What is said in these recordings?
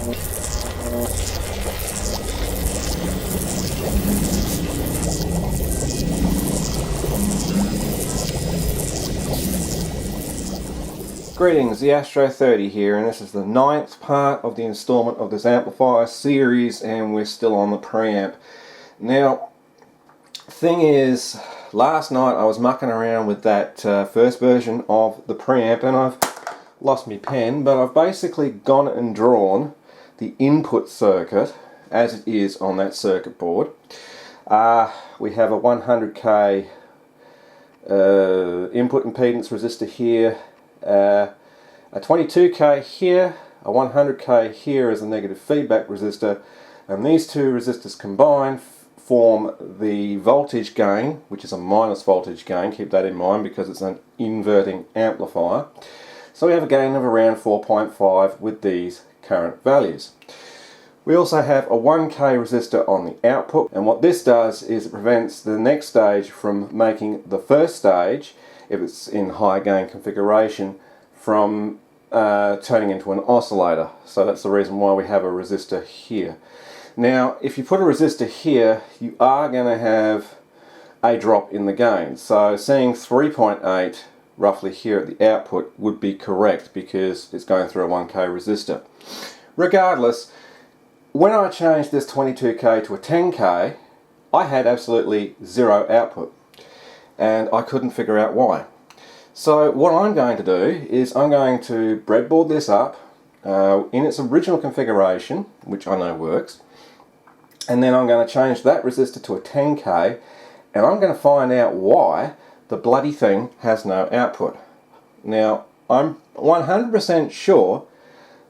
Greetings, the Astro 30 here, and this is the 9th part of the installment of this amplifier series, and we're still on the preamp. Now, thing is, last night I was mucking around with that first version of the preamp, and I've lost my pen, but I've basically gone and drawn the input circuit as it is on that circuit board. We have a 100k input impedance resistor here, a 22k here, a 100k here as a negative feedback resistor, and these two resistors combined form the voltage gain, which is a minus voltage gain. Keep that in mind because it's an inverting amplifier. So we have a gain of around 4.5 with these current values. We also have a 1k resistor on the output, and what this does is it prevents the next stage from making the first stage, if it's in high gain configuration, from turning into an oscillator. So that's the reason why we have a resistor here. Now, if you put a resistor here, you are going to have a drop in the gain. So seeing 3.8 roughly here at the output would be correct because it's going through a 1k resistor. Regardless, when I changed this 22k to a 10k, I had absolutely zero output, and I couldn't figure out why. So what I'm going to do is I'm going to breadboard this up in its original configuration, which I know works, and then I'm going to change that resistor to a 10k, and I'm going to find out why the bloody thing has no output. Now, I'm 100% sure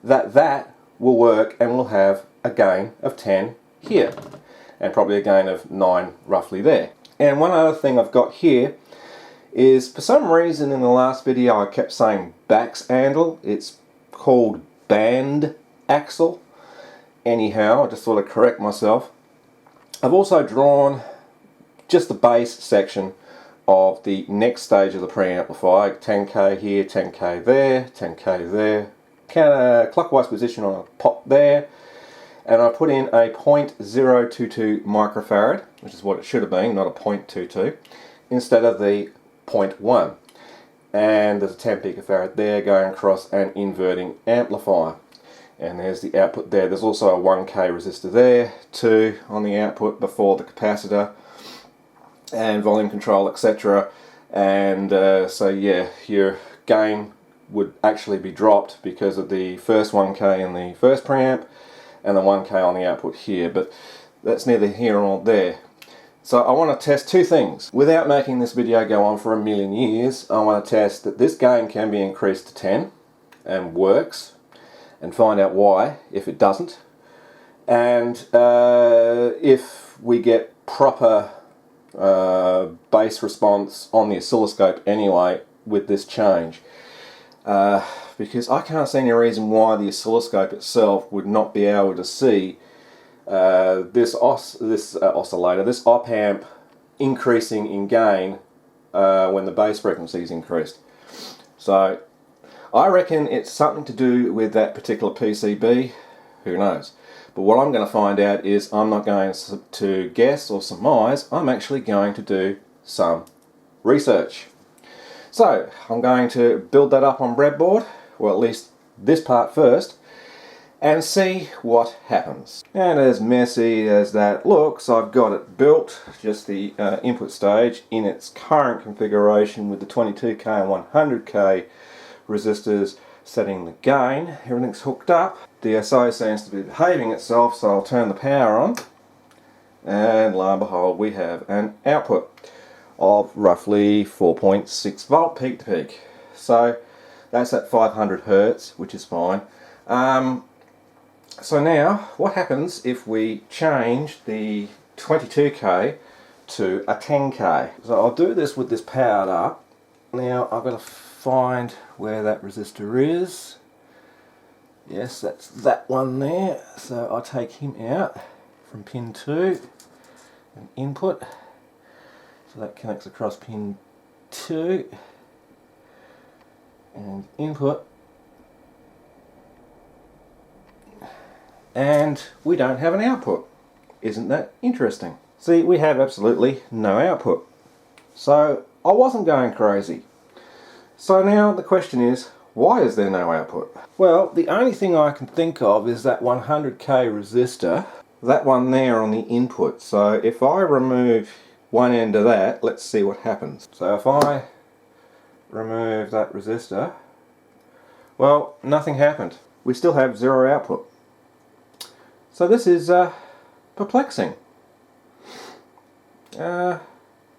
that that will work and we'll have a gain of 10 here, and probably a gain of 9 roughly there. And one other thing I've got here is, for some reason in the last video I kept saying Baxandle. It's called band axle. Anyhow, I just thought I'd correct myself. I've also drawn just the bass section of the next stage of the preamplifier. 10k here, 10k there, 10k there, clockwise position on a pop there, and I put in a 0.022 microfarad, which is what it should have been, not a 0.22, instead of the 0.1. And there's a 10 picofarad there going across an inverting amplifier. And there's the output there. There's also a 1k resistor there, 2 on the output before the capacitor, and volume control, etc. And so yeah, your gain would actually be dropped because of the first 1k in the first preamp and the 1k on the output here, but that's neither here nor there. So I want to test two things. Without making this video go on for a million years, I want to test that this gain can be increased to 10 and works, and find out why if it doesn't, and if we get proper bass response on the oscilloscope anyway with this change. Because I can't see any reason why the oscilloscope itself would not be able to see this oscillator, this op amp, increasing in gain when the bass frequency is increased. So I reckon it's something to do with that particular PCB. Who knows? But what I'm going to find out is, I'm not going to guess or surmise, I'm actually going to do some research. So I'm going to build that up on breadboard, or at least this part first, and see what happens. And as messy as that looks, I've got it built, just the input stage in its current configuration with the 22k and 100k resistors setting the gain. Everything's hooked up. DSO seems to be behaving itself, so I'll turn the power on, and lo and behold, we have an output of roughly 4.6 volt peak to peak. So that's at 500 hertz, which is fine. So now, what happens if we change the 22k to a 10k? So I'll do this with this powered up. Now I've got to find where that resistor is. Yes, that's that one there. So I'll take him out from pin 2 and input. So that connects across pin 2 and input. and we don't have an output. Isn't that interesting? See, we have absolutely no output. So I wasn't going crazy. So now the question is, why is there no output? Well, the only thing I can think of is that 100k resistor, that one there on the input. So if I remove one end of that, let's see what happens. So if I remove that resistor, well, nothing happened. We still have zero output. So this is perplexing and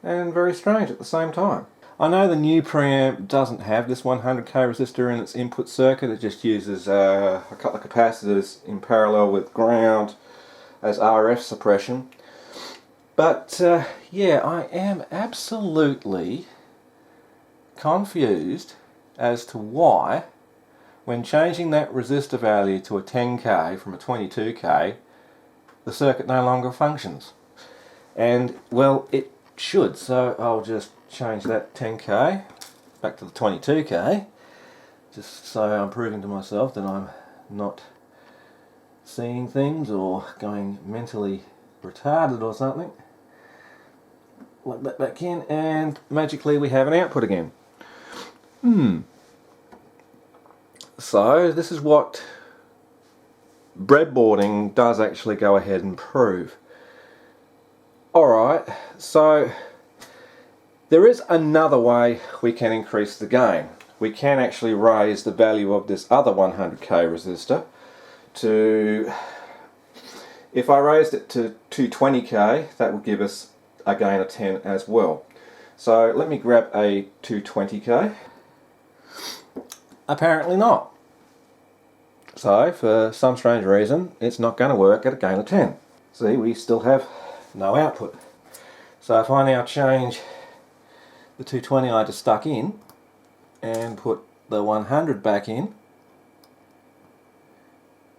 very strange at the same time. I know the new preamp doesn't have this 100k resistor in its input circuit. It just uses a couple of capacitors in parallel with ground as RF suppression. But yeah, I am absolutely confused as to why, when changing that resistor value to a 10k from a 22k, the circuit no longer functions. And well, it should, so I'll just change that 10k back to the 22k, just so I'm proving to myself that I'm not seeing things or going mentally retarded or something. Plug that back in, and magically we have an output again. So this is what breadboarding does actually go ahead and prove. Alright, so there is another way we can increase the gain. We can actually raise the value of this other 100k resistor to, if I raised it to 220k, that would give us a gain of 10 as well. So let me grab a 220k. Apparently not. So for some strange reason, it's not going to work at a gain of 10. See, we still have no output. So if I now change the 220 I just stuck in and put the 100 back in,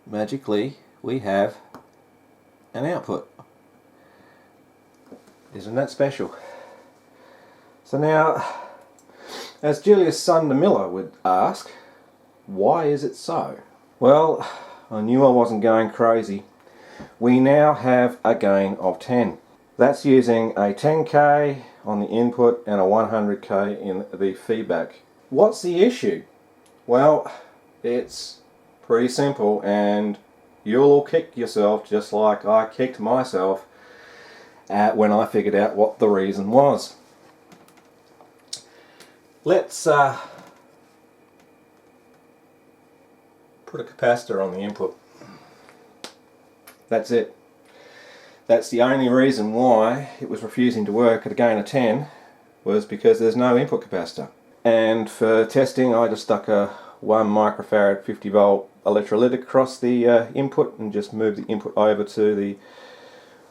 magically we have an output. Isn't that special? So now, as Julius Sunder Miller would ask, why is it so? Well, I knew I wasn't going crazy. We now have a gain of 10. That's using a 10k on the input and a 100k in the feedback. What's the issue? Well, it's pretty simple, and you'll all kick yourself just like I kicked myself when I figured out what the reason was. Let's put a capacitor on the input. That's it. That's the only reason why it was refusing to work at a gain of 10, was because there's no input capacitor. And for testing, I just stuck a 1 microfarad 50 volt electrolytic across the input and just moved the input over to the,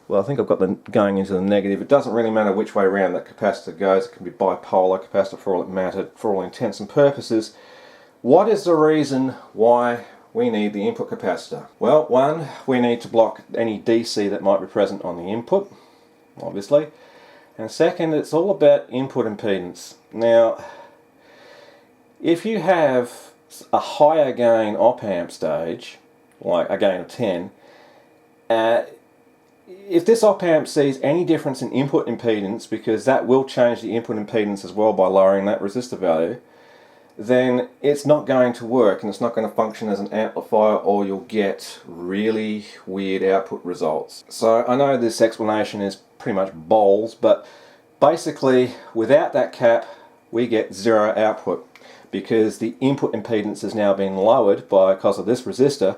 well, I think I've got the going into the negative. It doesn't really matter which way around that capacitor goes. It can be bipolar capacitor for all it mattered, for all intents and purposes. What is the reason why we need the input capacitor? Well, one, we need to block any DC that might be present on the input, obviously. And second, it's all about input impedance. Now, if you have a higher gain op-amp stage, like a gain of 10, if this op-amp sees any difference in input impedance, because that will change the input impedance as well by lowering that resistor value, then it's not going to work and it's not going to function as an amplifier, or you'll get really weird output results. So I know this explanation is pretty much balls, but basically without that cap we get zero output, because the input impedance has now been lowered because of this resistor.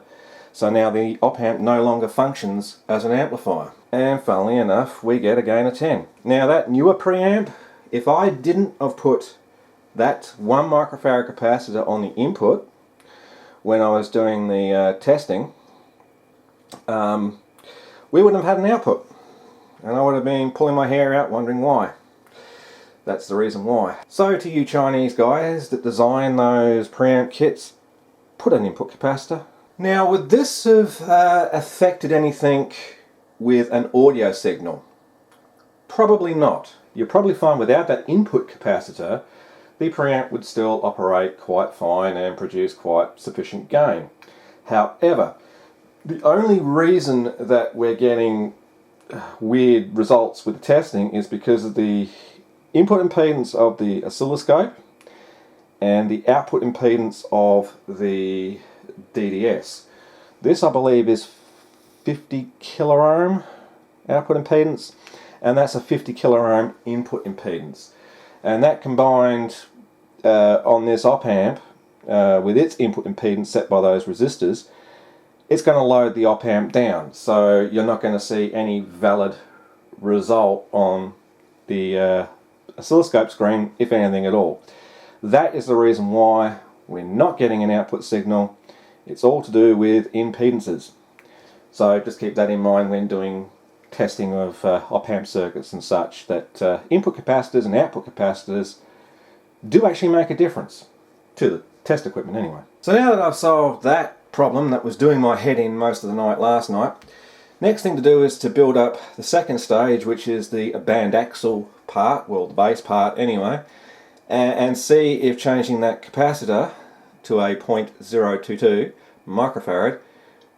So now the op-amp no longer functions as an amplifier. And funnily enough, we get a gain of 10. Now that newer preamp, if I didn't have put that 1 microfarad capacitor on the input when I was doing the testing, we wouldn't have had an output. And I would have been pulling my hair out wondering why. That's the reason why. So to you Chinese guys that design those preamp kits, put an input capacitor. Now, would this have affected anything with an audio signal? Probably not. You'll probably find without that input capacitor, the preamp would still operate quite fine and produce quite sufficient gain. However, The only reason that we're getting weird results with the testing is because of the input impedance of the oscilloscope and the output impedance of the DDS. This, I believe, is 50 kilo ohm output impedance, and that's a 50 kilo ohm input impedance. And that combined on this op amp with its input impedance set by those resistors, it's going to load the op amp down. So you're not going to see any valid result on the oscilloscope screen, if anything at all. That is the reason why we're not getting an output signal. It's all to do with impedances. So just keep that in mind when doing testing of op amp circuits and such, that input capacitors and output capacitors do actually make a difference to the test equipment anyway. So now that I've solved that problem that was doing my head in most of the night last night, next thing to do is to build up the second stage, which is the band axle part, well, the bass part anyway, and see if changing that capacitor to a 0.022 microfarad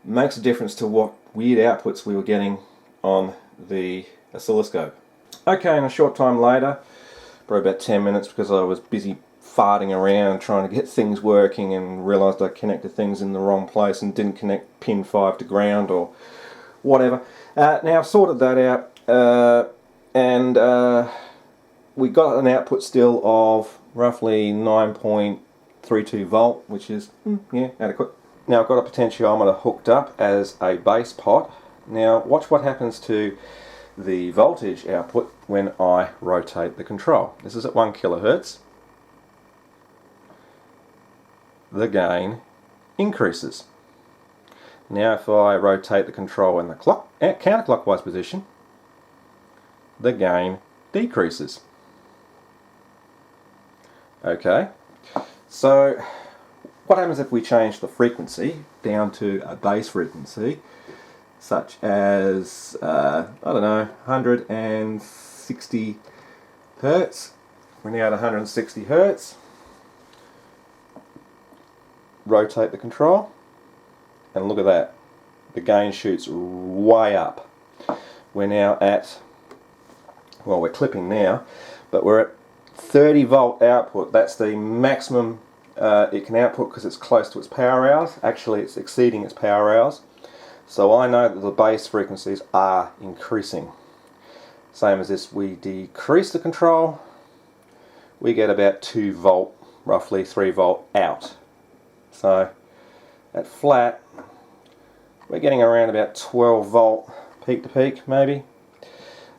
makes a difference to what weird outputs we were getting on the oscilloscope. Okay, and a short time later, probably about 10 minutes, because I was busy farting around trying to get things working and realised I connected things in the wrong place and didn't connect pin 5 to ground or whatever. Now I've sorted that out, and we got an output still of roughly 9.32 volt, which is yeah, adequate. Now I've got a potentiometer hooked up as a base pot. Now watch what happens to the voltage output when I rotate the control. This is at 1 kilohertz. The gain increases. Now if I rotate the control in the counterclockwise position, the gain decreases. Okay, so what happens if we change the frequency down to a base frequency, such as, I don't know, 160 hertz. We're now at 160 hertz. Rotate the control, and look at that. The gain shoots way up. We're now at, well, we're clipping now, but we're at 30 volt output. That's the maximum it can output because it's close to its power hours. Actually, it's exceeding its power hours. So I know that the base frequencies are increasing. Same as this, we decrease the control, we get about 2 volt, roughly 3 volt out. So at flat, we're getting around about 12 volt peak to peak, maybe.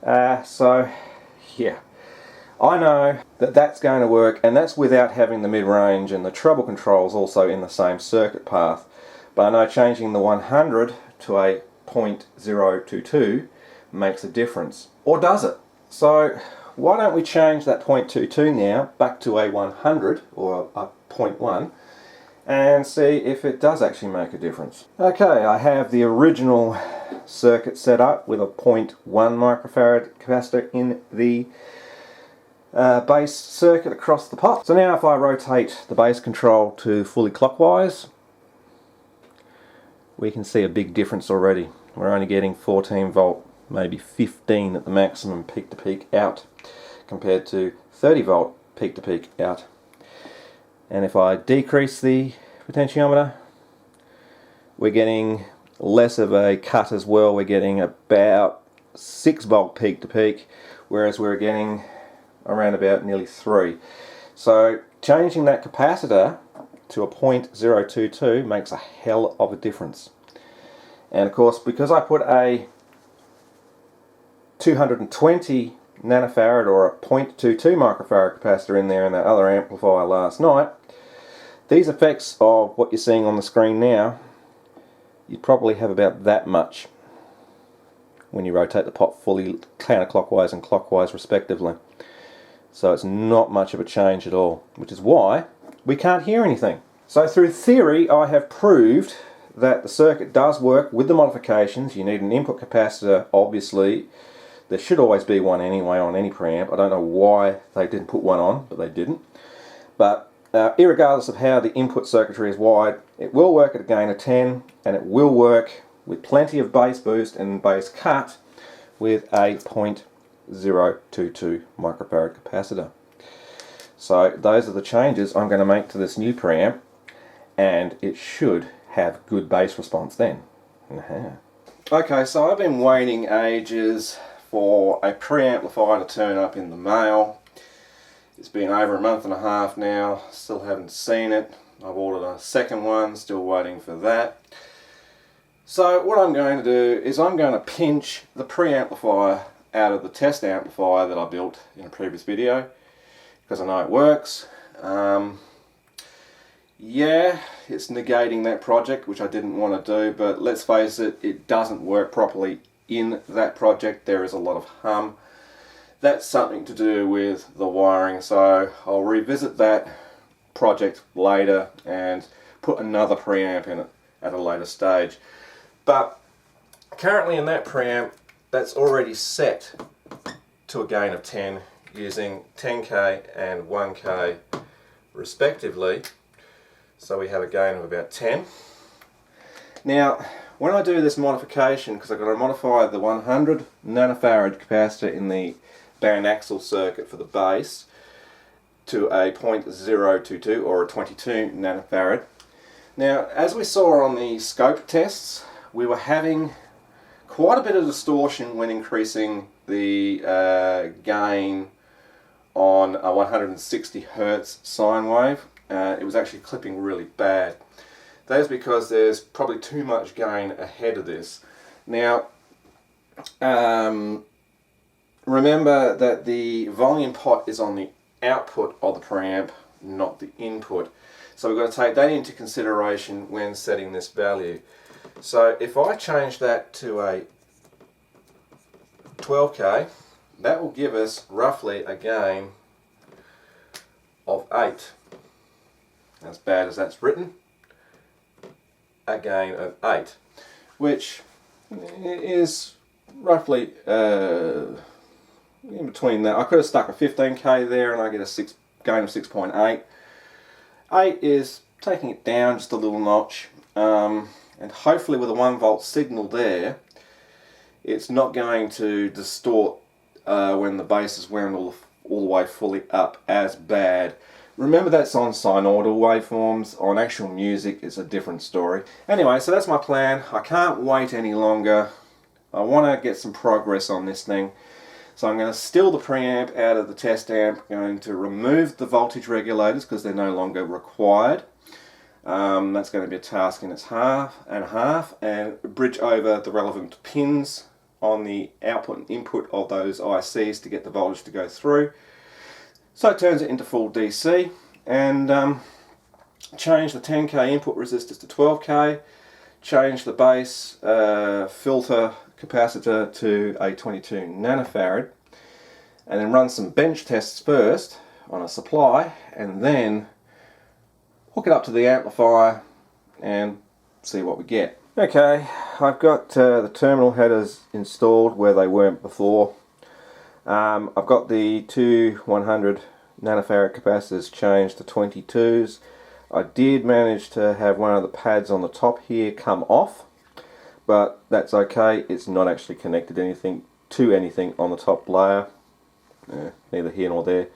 So yeah, I know that that's going to work, and that's without having the mid-range and the treble controls also in the same circuit path. But I know changing the 100 to a 0.022 makes a difference. Or does it? So why don't we change that 0.22 now back to a 100 or a 0.1 and see if it does actually make a difference. Okay, I have the original circuit set up with a 0.1 microfarad capacitor in the base circuit across the pot. So now if I rotate the base control to fully clockwise, we can see a big difference already. We're only getting 14 volt, maybe 15 at the maximum peak to peak out, compared to 30 volt peak to peak out. And if I decrease the potentiometer, we're getting less of a cut as well. We're getting about 6 volt peak to peak, whereas we're getting around about nearly 3. So changing that capacitor to a 0.022 makes a hell of a difference. And of course, because I put a 220 nanofarad or a 0.22 microfarad capacitor in there in that other amplifier last night, these effects of what you're seeing on the screen now, you probably have about that much when you rotate the pot fully counterclockwise and clockwise respectively. So it's not much of a change at all, which is why we can't hear anything. So through theory, I have proved that the circuit does work with the modifications. You need an input capacitor, obviously. There should always be one anyway on any preamp. I don't know why they didn't put one on, but they didn't. But irregardless of how the input circuitry is wired, it will work at a gain of 10, and it will work with plenty of bass boost and bass cut with a 0.022 microfarad capacitor. So those are the changes I'm going to make to this new preamp, and it should have good bass response then. Okay, so I've been waiting ages for a preamplifier to turn up in the mail. It's been over a month and a half now, still haven't seen it. I've ordered a second one, still waiting for that. So what I'm going to do is I'm going to pinch the preamplifier out of the test amplifier that I built in a previous video, because I know it works. Yeah, it's negating that project, which I didn't want to do, but let's face it, it doesn't work properly in that project. There is a lot of hum. That's something to do with the wiring, so I'll revisit that project later and put another preamp in it at a later stage. But currently in that preamp, that's already set to a gain of 10 using 10k and 1k respectively. So we have a gain of about 10. Now, when I do this modification, because I've got to modify the 100 nanofarad capacitor in the band axle circuit for the bass to a 0.022 or a 22 nanofarad. Now, as we saw on the scope tests, we were having quite a bit of distortion when increasing the gain on a 160 Hertz sine wave. It was actually clipping really bad. That is because there's probably too much gain ahead of this. Now, remember that the volume pot is on the output of the preamp, not the input. So we've got to take that into consideration when setting this value. So if I change that to a 12k, that will give us roughly a gain of 8. As bad as that's written, a gain of 8, which is roughly in between that. I could have stuck a 15k there and I get a gain of 6.8. 8 is taking it down just a little notch, and hopefully with a 1 volt signal there, it's not going to distort when the bass is wound all the way fully up as bad. Remember, that's on sinusoidal waveforms. On actual music, it's a different story. Anyway, so that's my plan. I can't wait any longer. I want to get some progress on this thing. So I'm going to steal the preamp out of the test amp, going to remove the voltage regulators because they're no longer required. That's going to be a task in its half, and bridge over the relevant pins on the output and input of those ICs to get the voltage to go through. So it turns it into full DC, and change the 10k input resistors to 12k, change the bass filter capacitor to a 22 nanofarad, and then run some bench tests first on a supply, and then hook it up to the amplifier and see what we get. Okay, I've got the terminal headers installed where they weren't before. I've got the two 100 nanofarad capacitors changed to 22s. I did manage to have one of the pads on the top here come off, but that's okay. It's not actually connected to anything on the top layer. Neither here nor there.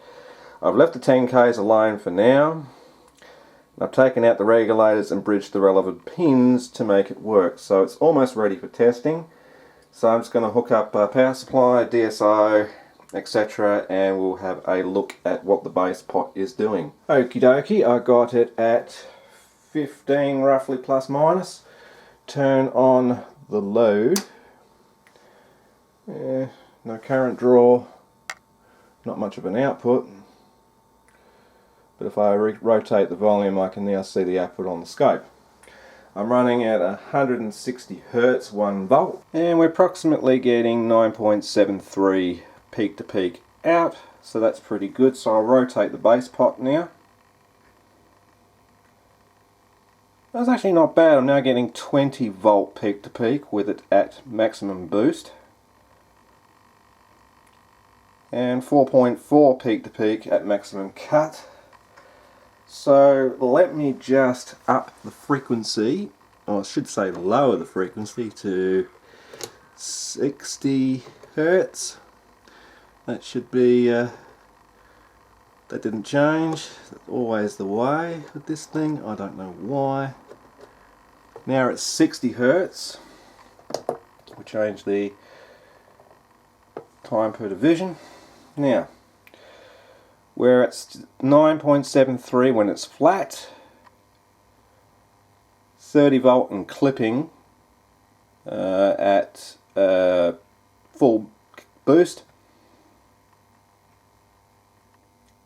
I've left the 10Ks alone for now. I've taken out the regulators and bridged the relevant pins to make it work. So it's almost ready for testing. So I'm just going to hook up a power supply, DSO, etc., and we'll have a look at what the bass pot is doing. Okie dokie, I got it at 15 roughly plus minus. Turn on the load. No current draw, not much of an output, but if I rotate the volume I can now see the output on the scope. I'm running at 160 Hertz 1 volt, and we're approximately getting 9.73 peak to peak out, so that's pretty good. So I'll rotate the bass pot now. That's actually not bad. I'm now getting 20 volt peak to peak with it at maximum boost, and 4.4 peak to peak at maximum cut. So let me just up the frequency or I should say lower the frequency to 60 Hertz. That should be, that didn't change. That's always the way with this thing, I don't know why. Now it's 60 Hertz. We'll change the time per division. Now, where it's 9.73 when it's flat, 30 volt and clipping at full boost,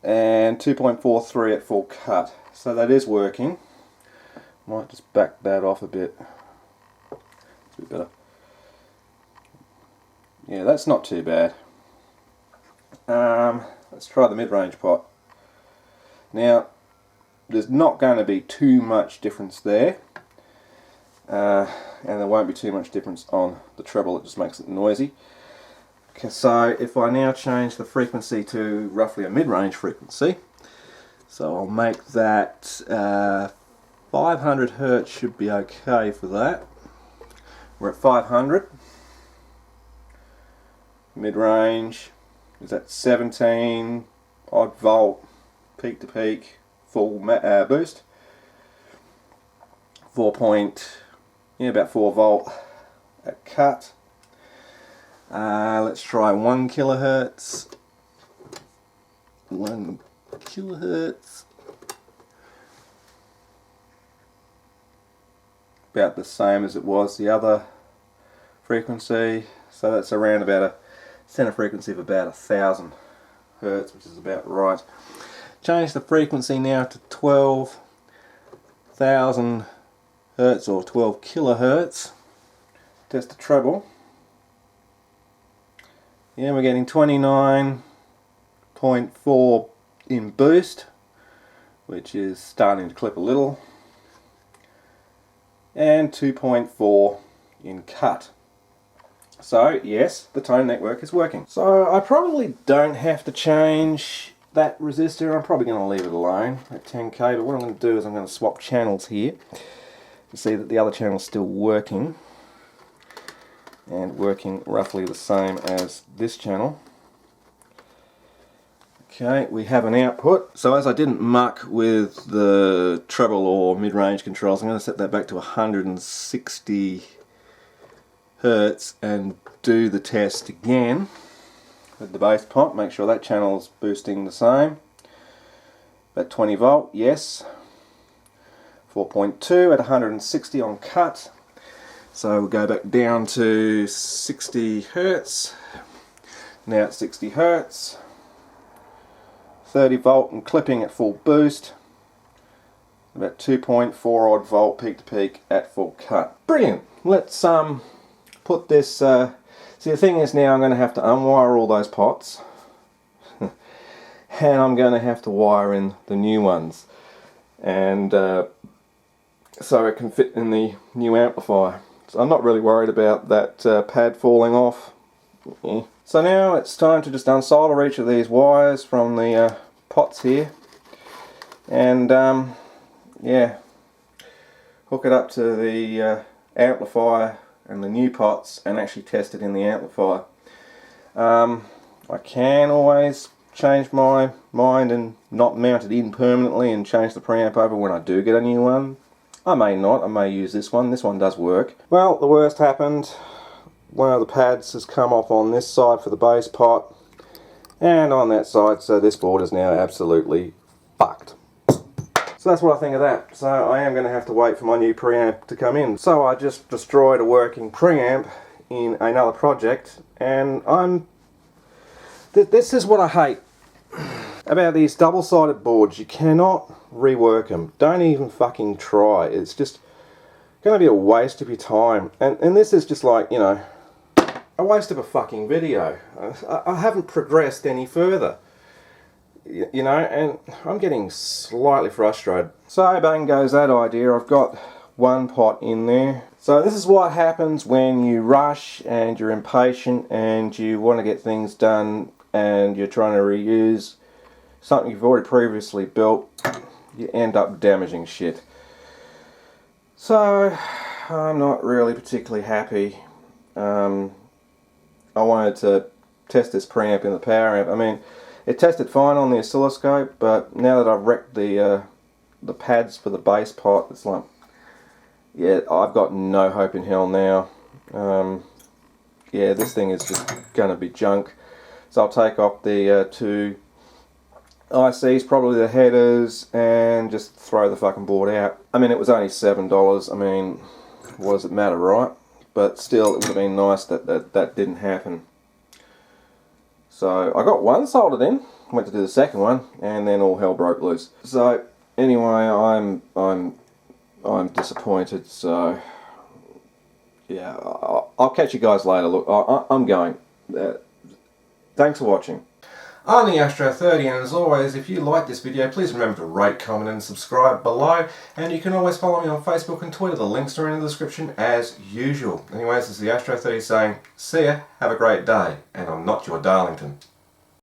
and 2.43 at full cut. So that is working. Might just back that off a bit. It's a bit better. Yeah, that's not too bad. Let's try the mid-range pot. Now, there's not going to be too much difference there, and there won't be too much difference on the treble. It just makes it noisy. Okay, so if I now change the frequency to roughly a mid-range frequency, so I'll make that 500 Hertz should be okay for that. We're at 500. Mid-range is at 17 odd volt, peak to peak, full boost. About 4 volt at cut. Let's try 1 kilohertz. 1 kilohertz. About the same as it was the other frequency. So that's around about a center frequency of about 1000 Hertz, which is about right. Change the frequency now to 12,000 Hertz or 12 kilohertz. Test the treble. Yeah, we're getting 29.4 in boost, which is starting to clip a little, and 2.4 in cut. So yes, the tone network is working. So I probably don't have to change that resistor. I'm probably going to leave it alone at 10k, but what I'm going to do is I'm going to swap channels here to see that the other channel is still working, and working roughly the same as this channel. Okay, we have an output. So as I didn't muck with the treble or mid-range controls, I'm going to set that back to 160 Hertz and do the test again with the bass pot. Make sure that channel's boosting the same. At 20 volt, yes. 4.2 at 160 on cut. So we'll go back down to 60 Hertz. Now at 60 Hertz. 30 volt and clipping at full boost. About 2.4 odd volt peak to peak at full cut. Brilliant. Let's put this. See, the thing is, now I'm going to have to unwire all those pots, and I'm going to have to wire in the new ones, and so it can fit in the new amplifier. So I'm not really worried about that pad falling off. Yeah. So now it's time to just unsolder each of these wires from the pots here, and yeah, hook it up to the amplifier and the new pots and actually test it in the amplifier. I can always change my mind and not mount it in permanently and change the preamp over when I do get a new one. I may not, I may use this one. This one does work. Well, the worst happened. One of the pads has come off on this side for the bass pot and on that side, so this board is now absolutely fucked. So that's what I think of that. So I am going to have to wait for my new preamp to come in. So I just destroyed a working preamp in another project, and this is what I hate about these double-sided boards. You cannot rework them. Don't even fucking try. It's just going to be a waste of your time. And this is just like, you know, a waste of a fucking video. I haven't progressed any further. You know, and I'm getting slightly frustrated. So bang goes that idea. I've got one pot in there. So this is what happens when you rush and you're impatient and you want to get things done and you're trying to reuse something you've already previously built. You end up damaging shit. So I'm not really particularly happy. I wanted to test this preamp in the power amp. I mean, it tested fine on the oscilloscope, but now that I've wrecked the pads for the bass pot, it's like, yeah, I've got no hope in hell now. Yeah, this thing is just going to be junk. So I'll take off the two ICs, probably the headers, and just throw the fucking board out. I mean, it was only $7. I mean, what does it matter, right? But still, it would have been nice that that didn't happen. So I got one soldered in, went to do the second one, and then all hell broke loose. So anyway, I'm disappointed. So yeah, I'll catch you guys later. Look, I'm going. Thanks for watching. I'm the Astro 30, and as always, if you like this video, please remember to rate, comment and subscribe below, and you can always follow me on Facebook and Twitter. The links are in the description as usual. Anyways, this is the Astro 30 saying, see ya, have a great day, and I'm not your Darlington.